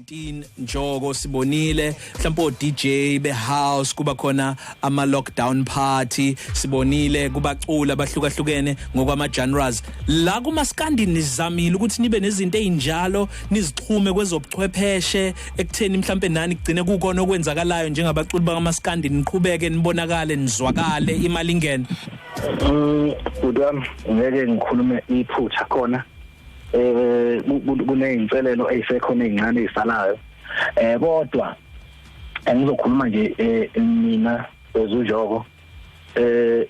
COVID-19 njogo sibonile mhlawumbe o DJ behouse kuba khona ama lockdown party sibonile kubacula abahlukahlukene ngokwama genres la kumaskandi nizamile ukuthi nibe nezinto ezinjalo nizixhume kwezobuchwepheshe ekutheni mhlawumbe nani kugcine kukona okwenzakalayo njengabaculi bakamaskandi niqhubeke nibonakale nizwakale imali ingene. Udam ngeke ngikhulume iphutha khona kuneyinselelo eyisekhona ezincane ezisalayo kodwa engizokhuluma nje mina ezuJoko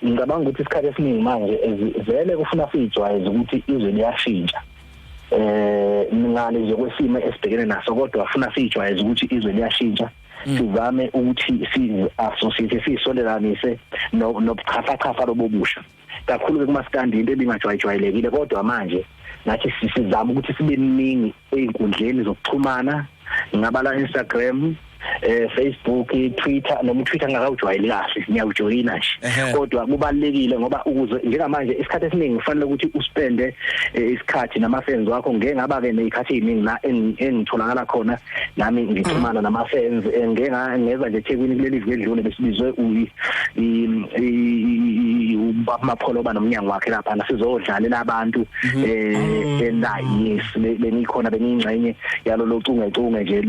ngicabanga ukuthi isikhathi esiningi manje vele kufuna sijwayeze ukuthi izwe liyashintsha ngale nje kwesimo esibhekene naso kodwa afuna sijwayeze ukuthi izwe liyashintsha sizame ukuthi si-associate sisolelanise nobuchafachafa lobubusha kakhulu kumaskandi into ebingajwayelekile kodwa manje nathi sizama ukuthi sibe ningi einkundleni zokuxhumana ngabala Instagram Facebook Twitter noma Twitter ngakawujwayeli kahle ngiyawujoyina nje kodwa kubalekile ngoba ukuze njengamanje isikhathi esiningi kufanele ukuthi uspende isikhathi nama fans wakho ngeke ngaba ke nezikhathi eziningi la engitholakala khona nami ngixhumana nama fans ngeza nje eThekwini kuleli viki edlule besibizwe uMapholoba nomnyango wakhe lapha sizodlalela abantu yes benikhona beningcenye yalo lochungechunge nje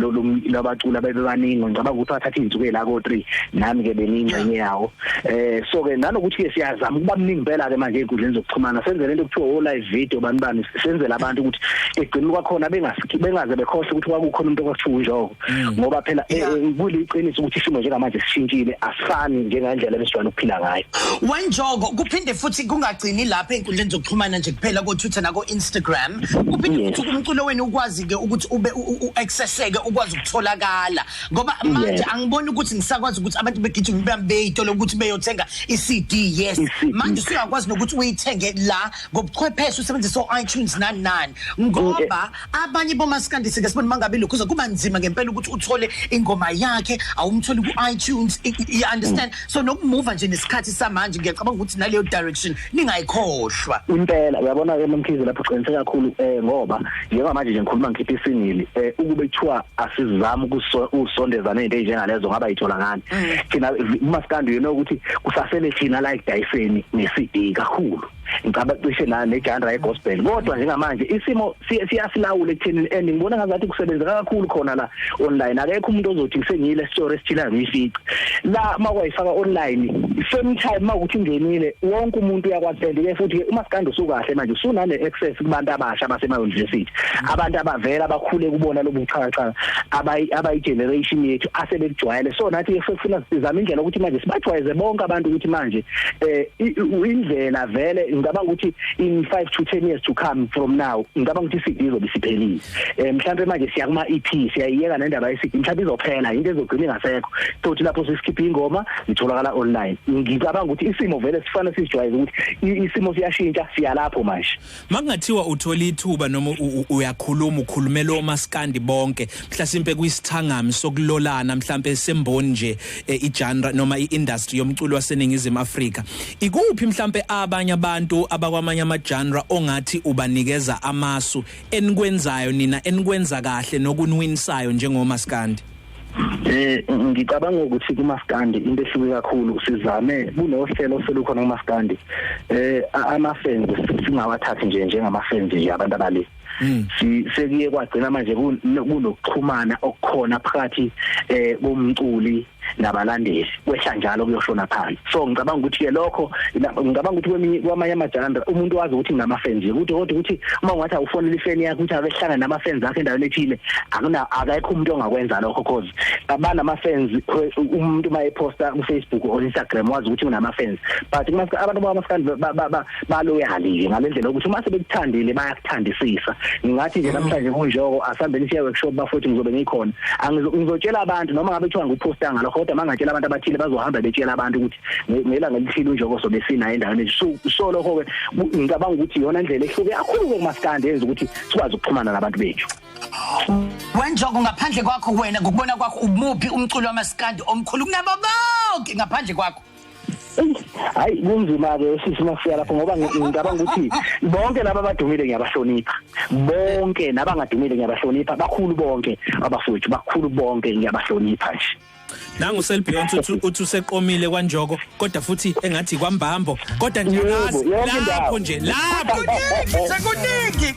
labacula bebani ngicabanga ukuthi wathatha izinsuku la ko3 nami ke beningcenye yawo so ke nanokuthi ke siyazama ukuba mningi impela ke manje einkundleni zokuxhumana senze lento kuthiwa live video bani senzele abantu ukuthi egcina kwakhona bengaze bekhohle ukuthi kwakukhona umuntu okuthiwa uNjoko ngoba phela kuliqiniso ukuthi isimo njengamanje sishintshile asifani njengendlela besijwayele ukuphila ngayo wenjoko kuphinde futhi kungagcini lapha einkundleni zokuxhumana nje kuphela ko Twitter nako Instagram kuphinde futhi umculo wenu ukwazi ke ukuthi ube uaccesseke ukwazi ukutholakala ngoba manje angiboni ukuthi ngisakwazi ukuthi abantu begijima beyitolo ukuthi beyothenga iCD yes manje usuyakwazi nokuthi uyithenge la ngobuchwepheshe usebenzisa iTunes nani ngoba abanye bomaskandi sike sibona mangabe lokho kuba nzima ngempela ukuthi uthole ingoma yakhe awumtholi ku iTunes you understand so nokumove nje nesikhathi samanje ngiyacabanga ukuthi naleyo direction ningayikhohlwa impela uyabona ke Nomkhize lapho uqinise kakhulu ngoba njengamanje nje ngikhuluma ngikhipha isingili ukube kuthiwa asizama ukusondeza nezinto ezinjengalezo ngaba yitholakala thina umaskandi you know ukuthi kusasele thina like Dyson neCD kakhulu ngicabanga cishe negenre yegospel kodwa njengamanje isimo siyasilawula ekutheni and ngibona ngazathi kusebenzeka kakhulu khona la online akekho umuntu ozothi ngisengile story esithila ngiyifica la makwayifaka online same time makuthi ingenile wonke umuntu uyakwazi ke futhi umaskandi usukahle manje usunane access kubantu abasha abasema university abantu abavela abakhule kubona lobuchakacha abayi generation yethu asebekujwayele so nathi efuna sizama indlela ukuthi manje sibajwayeze bonke abantu ukuthi manje indlela vele ngicabanga ukuthi in 5 to 10 years to come from now ngicabanga ukuthi iCD izobe siphelile mhlambe manje siya kuma EP siyayiyeka nendaba yeCD mhlambe izophela into ezogcina ingasekho sothi lapho sesikhipha ingoma itholakala online ngicabanga ukuthi isimo vele sifana sijwayeze ukuthi isimo siyashintsha siyalapho manje makungathiwa uthola ithuba noma uyakhuluma ukhulumela omaskandi bonke mhlasimpe kwisithangami sokulolana mhlambe semboni nje igenre noma iindustry yomculo waseningizimu Afrika ikuphi mhlambe abanye abantu abakwamanye ama-genre ongathi ubanikeza amasu enikwenzayo nina enikwenza kahle nokunwinisayo njengomaskandi ngicabanga ukuthi kumaskandi into ehluke kakhulu sizame kunohlelo selukhona kumaskandi ama-fans singawathathi njengama-fans nje abantu abale sekuye kwagcina manje kunokuxhumana okukhona phakathi bomculi nabalandeli kwehla njalo kuyoshona phansi so ngicabanga ukuthi ke lokho ngicabanga ukuthi kwamanye amajanda umuntu wazi ukuthi ngama-fans ukuthi uma ungathi awufonela ifeni yakho ukuthi abehlangana nama-fans akhe endaweni ethile akekho umuntu ongakwenza lokho cause abanama-fans umuntu uma eposta ku-Facebook or Instagram wazi ukuthi unama-fans but abantu bamaskandi baloyali ngalendlela ukuthi uma sebekuthandile bayakuthandisisa ngathi nje namhlanje kunjoko asambeni siya workshop bafuthi ngizobe ngikhona ngizotshela abantu noma ngabe kuthiwa ngipostanga ngalokho kodwa mangatshela abantu abathile bazohamba betshela abantu ukuthi ngelanga lithile uNjoko sobe sina endaweni so lokho ke ngicabanga ukuthi iyona indlela ehluke kakhulu kumaskandi yenza ukuthi sikwazi ukuxhumana nabantu bethu wenjoko ngaphandle kwakho wena ngokubona kwakho umuphi umculo wamaskandi omkhulu kunabo bonke ngaphandle kwakho hayi kunzima ke sisi mafika lapho ngoba ngicabanga ukuthi bonke laba abadumile ngiyabahlonipha bonke nabangadumile ngiyabahlonipha bakhulu bonke abafowethu bakhulu bonke ngiyabahlonipha nje nangu Selbeyond uthi useqomile kwaNjoko kodwa futhi engathi kwaMbambo kodwa nje lapho nje lapho sekuningi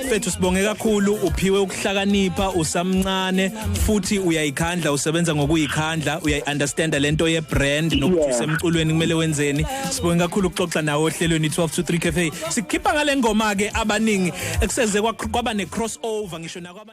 Fethu sibonge kakhulu uphiwe ukuhlakanipha usamncane futhi uyayikhandla usebenza ngokuyikhandla uyayiunderstand lento ye brand nokuthi usemculweni kumele wenzeni sibonge kakhulu ukuxoxa nawe ohlelweni 12 to 3 cafe sikhipha ngale ngoma ke abaningi ekuseze kwaba ne crossover ngisho nakwabanye